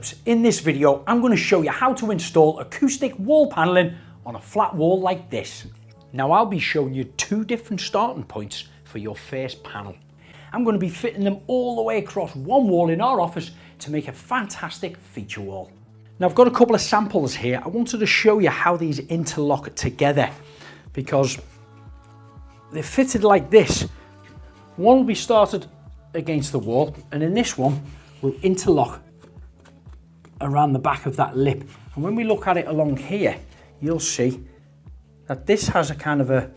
Emirates. In this video, I'm going to show you how to install acoustic wall paneling on a flat wall like this. Now I'll be showing you two different starting points for your first panel. I'm going to be fitting them all the way across one wall in our office to make a fantastic feature wall. Now I've got a couple of samples here. I wanted to show you how these interlock together because they're fitted like this. One will be started against the wall, and then this one will interlock around the back of that lip. And when we look at it along here, you'll see that this has a kind of a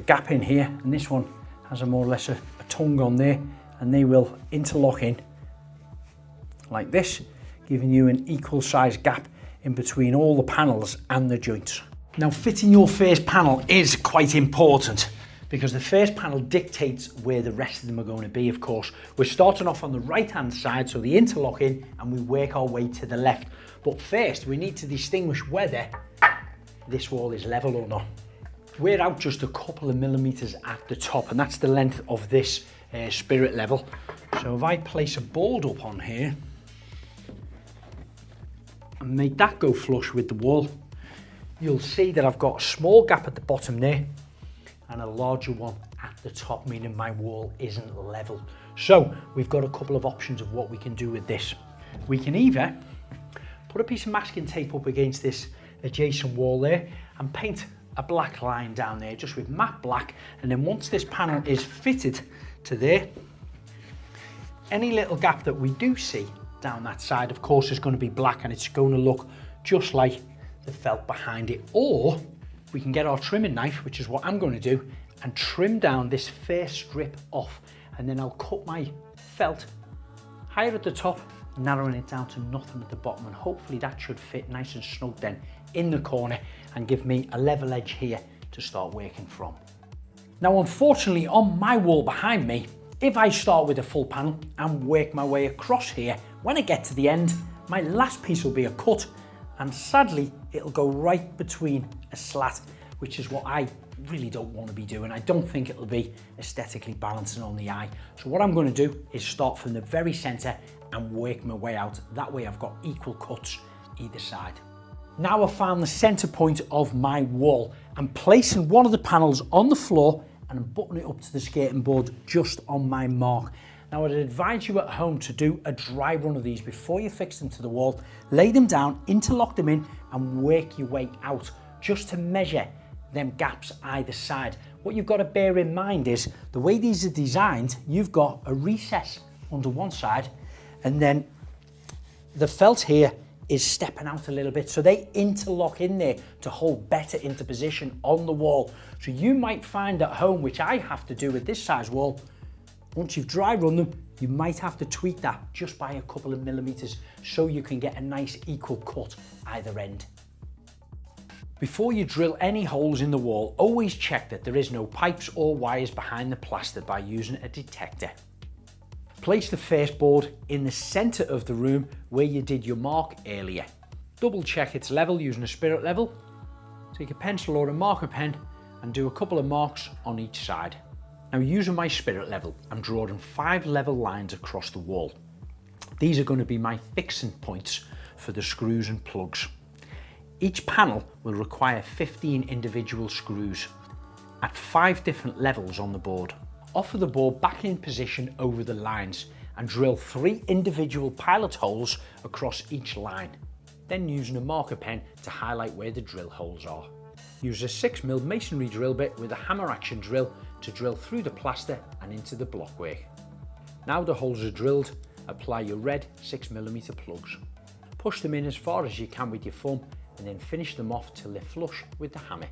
gap in here, and this one has a more or less a tongue on there, and they will interlock in like this, giving you an equal size gap in between all the panels and the joints. Now fitting your first panel is quite important, because the first panel dictates where the rest of them are going to be, of course. We're starting off on the right-hand side, so the interlocking, and we work our way to the left. But first, we need to distinguish whether this wall is level or not. We're out just a couple of millimeters at the top, and that's the length of this spirit level. So if I place a board up on here and make that go flush with the wall, you'll see that I've got a small gap at the bottom there and a larger one at the top, meaning my wall isn't level. So we've got a couple of options of what we can do with this. We can either put a piece of masking tape up against this adjacent wall there and paint a black line down there just with matte black, and then once this panel is fitted to there, any little gap that we do see down that side, of course, is going to be black, and it's going to look just like the felt behind it. Or we can get our trimming knife, which is what I'm going to do, and trim down this first strip off, and then I'll cut my felt higher at the top, narrowing it down to nothing at the bottom, and hopefully that should fit nice and snug then in the corner and give me a level edge here to start working from. Now unfortunately, on my wall behind me, if I start with a full panel and work my way across here, when I get to the end, my last piece will be a cut, and sadly it'll go right between a slat, which is what I really don't want to be doing. I don't think it'll be aesthetically balancing on the eye. So what I'm going to do is start from the very center and work my way out. That way I've got equal cuts either side. Now I've found the center point of my wall. I'm placing one of the panels on the floor and I'm buttoning it up to the skirting board just on my mark. Now I'd advise you at home to do a dry run of these before you fix them to the wall. Lay them down, interlock them in, and work your way out just to measure them gaps either side. What you've got to bear in mind is the way these are designed, you've got a recess under one side, and then the felt here is stepping out a little bit, so they interlock in there to hold better into position on the wall. So you might find at home, which I have to do with this size wall, once you've dry run them, you might have to tweak that just by a couple of millimeters so you can get a nice equal cut either end. Before you drill any holes in the wall, always check that there is no pipes or wires behind the plaster by using a detector. Place the first board in the center of the room where you did your mark earlier. Double check its level using a spirit level. Take a pencil or a marker pen and do a couple of marks on each side. Now using my spirit level, I'm drawing 5 level lines across the wall. These are going to be my fixing points for the screws and plugs. Each panel will require 15 individual screws at 5 different levels on the board. Offer the board back in position over the lines and drill 3 individual pilot holes across each line. Then using a marker pen to highlight where the drill holes are. Use a 6mm masonry drill bit with a hammer action drill to drill through the plaster and into the blockwork. Now the holes are drilled, apply your red 6mm plugs. Push them in as far as you can with your thumb and then finish them off till they're flush with the hammer.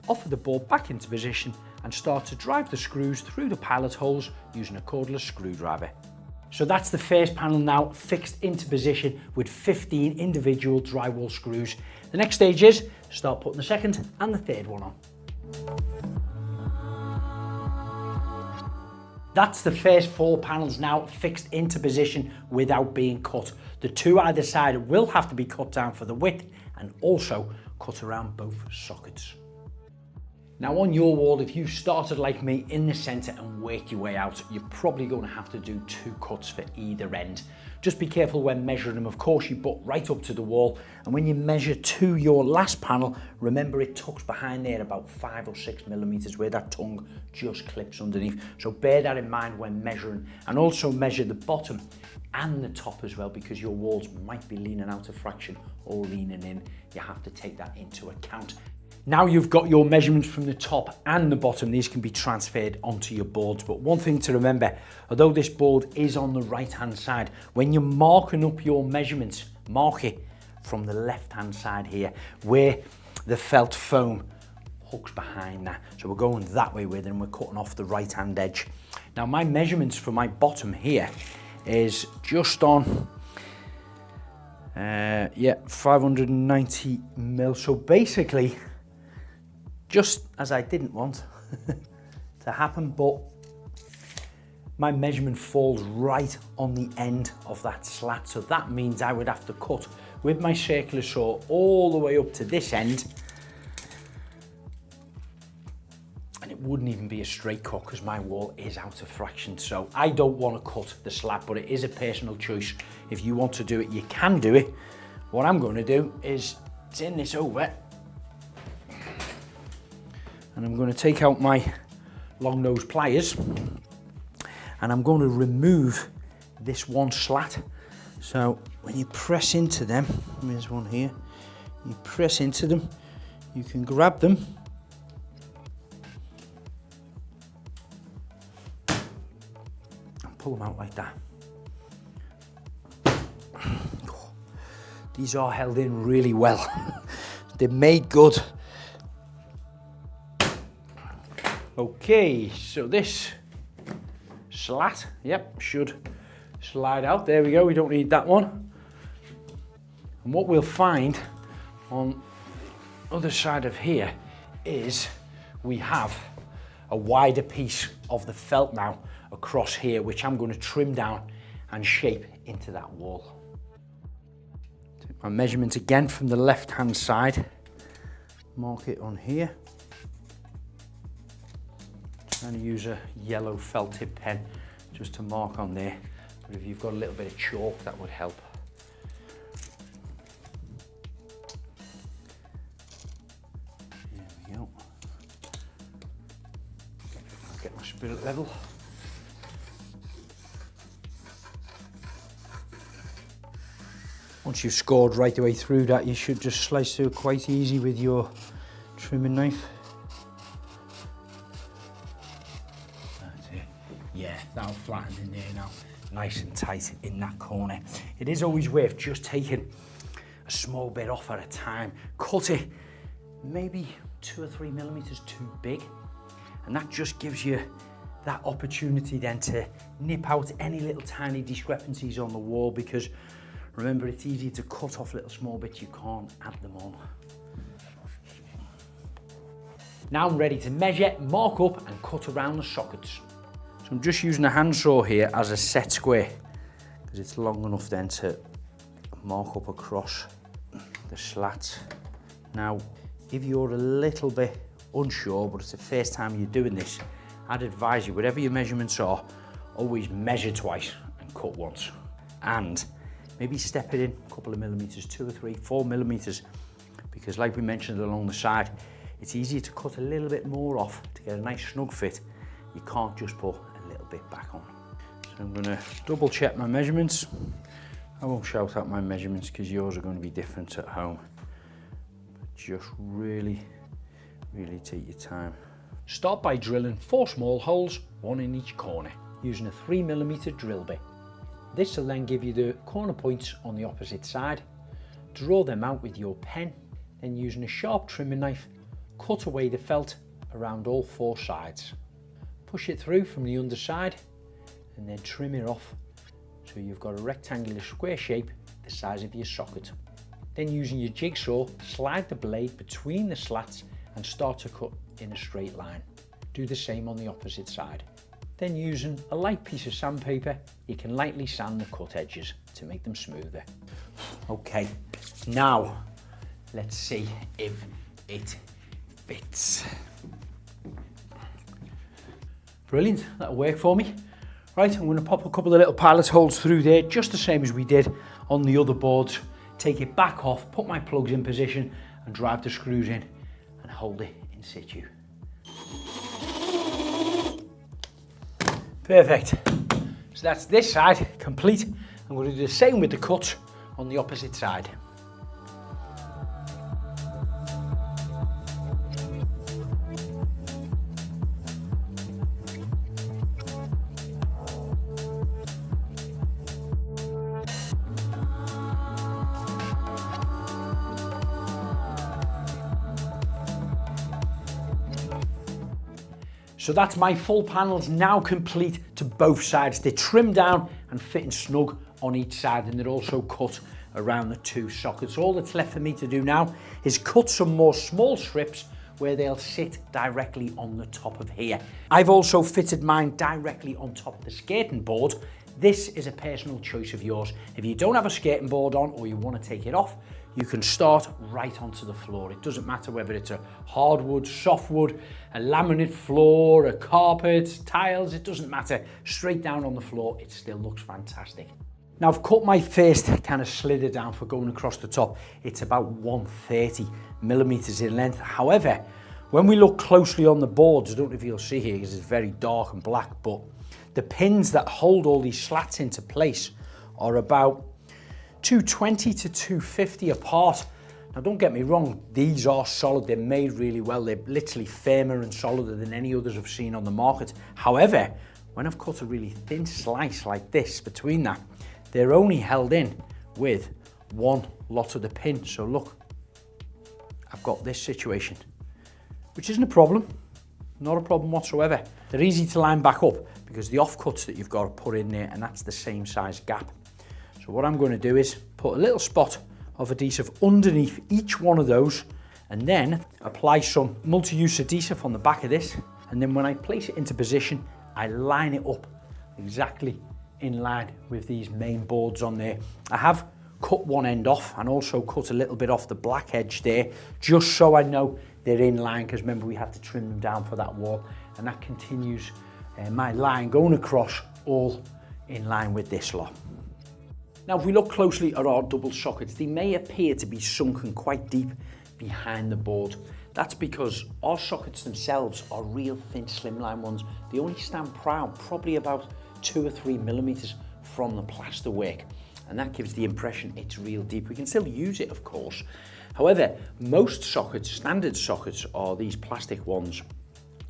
Offer the board back into position and start to drive the screws through the pilot holes using a cordless screwdriver. So that's the first panel now fixed into position with 15 individual drywall screws. The next stage is start putting the second and the third one on. That's the first 4 panels now fixed into position without being cut. The 2 either side will have to be cut down for the width and also cut around both sockets. Now on your wall, if you've started like me in the center and worked your way out, you're probably going to have to do 2 cuts for either end. Just be careful when measuring them. Of course, you butt right up to the wall, and when you measure to your last panel, remember it tucks behind there about 5 or 6 millimeters where that tongue just clips underneath. So bear that in mind when measuring, and also measure the bottom and the top as well, because your walls might be leaning out a fraction or leaning in. You have to take that into account. Now you've got your measurements from the top and the bottom, these can be transferred onto your boards. But one thing to remember, although this board is on the right hand side, when you're marking up your measurements, mark it from the left hand side here, where the felt foam hooks behind that. So we're going that way with it, and we're cutting off the right hand edge. Now my measurements for my bottom here is just on 590 mil. So basically, just as I didn't want to happen, but my measurement falls right on the end of that slat. So that means I would have to cut with my circular saw all the way up to this end. And it wouldn't even be a straight cut because my wall is out of fraction. So I don't want to cut the slat, but it is a personal choice. If you want to do it, you can do it. What I'm going to do is turn this over, and I'm going to take out my long nose pliers, and I'm going to remove this one slat. So when you press into them, there's one here, you press into them, you can grab them and pull them out like that. These are held in really well. They're made good. Okay, so this slat, yep, should slide out. There we go, we don't need that one. And what we'll find on the other side of here is we have a wider piece of the felt now across here, which I'm going to trim down and shape into that wall. Take my measurement again from the left hand side, mark it on here. And use a yellow felt tip pen just to mark on there, but if you've got a little bit of chalk, that would help. There we go. I'll get my spirit level. Once you've scored right the way through that, you should just slice through quite easy with your trimming knife. Yeah, that'll flatten in there now, nice and tight in that corner. It is always worth just taking a small bit off at a time. Cut it maybe 2 or 3 millimeters too big, and that just gives you that opportunity then to nip out any little tiny discrepancies on the wall, because remember, it's easy to cut off little small bits, you can't add them on. Now I'm ready to measure, mark up and cut around the sockets. So I'm just using a handsaw here as a set square, because it's long enough then to mark up across the slats. Now, if you're a little bit unsure, but it's the first time you're doing this, I'd advise you, whatever your measurements are, always measure twice and cut once. And maybe step it in a couple of millimeters, 2 or 3, 4 millimeters, because like we mentioned along the side, it's easier to cut a little bit more off to get a nice snug fit. You can't just put a little bit back on. So I'm going to double check my measurements. I won't shout out my measurements because yours are going to be different at home. But just really take your time. Start by drilling 4 small holes, 1 in each corner, using a 3mm drill bit. This will then give you the corner points on the opposite side. Draw them out with your pen, then using a sharp trimming knife, cut away the felt around all 4 sides. Push it through from the underside and then trim it off so you've got a rectangular square shape the size of your socket. Then using your jigsaw, slide the blade between the slats and start to cut in a straight line. Do the same on the opposite side. Then using a light piece of sandpaper, you can lightly sand the cut edges to make them smoother. Okay, now let's see if it fits. Brilliant, that'll work for me. Right, I'm going to pop a couple of little pilot holes through there, just the same as we did on the other boards. Take it back off, put my plugs in position and drive the screws in and hold it in situ. Perfect. So that's this side complete. I'm going to do the same with the cut on the opposite side. So that's my full panels now complete to both sides. They're trimmed down and fitting snug on each side, and they're also cut around the two sockets. All that's left for me to do now is cut some more small strips where they'll sit directly on the top of here. I've also fitted mine directly on top of the skating board. This is a personal choice of yours. If you don't have a skating board on or you want to take it off, you can start right onto the floor. It doesn't matter whether it's a hardwood, softwood, a laminate floor, a carpet, tiles, it doesn't matter. Straight down on the floor, it still looks fantastic. Now I've cut my first kind of slither down for going across the top. It's about 130 millimeters in length. However, when we look closely on the boards, I don't know if you'll see here because it's very dark and black, but the pins that hold all these slats into place are about 220 to 250 apart. Now don't get me wrong, these are solid, they're made really well, they're literally firmer and solider than any others I've seen on the market. However, when I've cut a really thin slice like this between that, they're only held in with one lot of the pin. So look, I've got this situation, which isn't a problem, not a problem whatsoever. They're easy to line back up because the offcuts that you've got to put in there, and that's the same size gap. So what I'm going to do is put a little spot of adhesive underneath each one of those, and then apply some multi-use adhesive on the back of this. And then when I place it into position, I line it up exactly in line with these main boards on there. I have cut one end off and also cut a little bit off the black edge there, just so I know they're in line, because remember we had to trim them down for that wall, and that continues my line going across all in line with this lot. Now if we look closely at our double sockets, they may appear to be sunken quite deep behind the board. That's because our sockets themselves are real thin slimline ones. They only stand proud probably about 2 or 3 millimeters from the plasterwork, and that gives the impression it's real deep. We can still use it, of course. However, most sockets, standard sockets, are these plastic ones,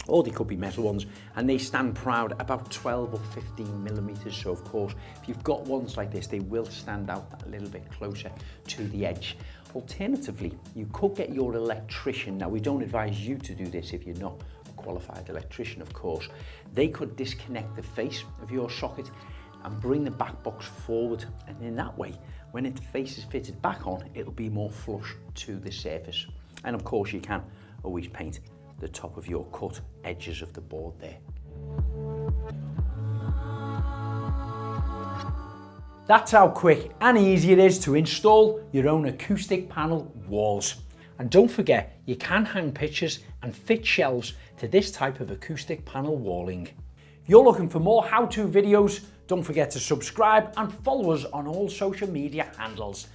or they could be metal ones, and they stand proud about 12 or 15 millimeters. So of course, if you've got ones like this, they will stand out a little bit closer to the edge. Alternatively, you could get your electrician. Now we don't advise you to do this if you're not a qualified electrician, of course. They could disconnect the face of your socket and bring the back box forward, and in that way, when its face is fitted back on, it'll be more flush to the surface. And of course, you can always paint the top of your cut edges of the board there. That's how quick and easy it is to install your own acoustic panel walls. And don't forget, you can hang pictures and fit shelves to this type of acoustic panel walling. If you're looking for more how-to videos, don't forget to subscribe and follow us on all social media handles.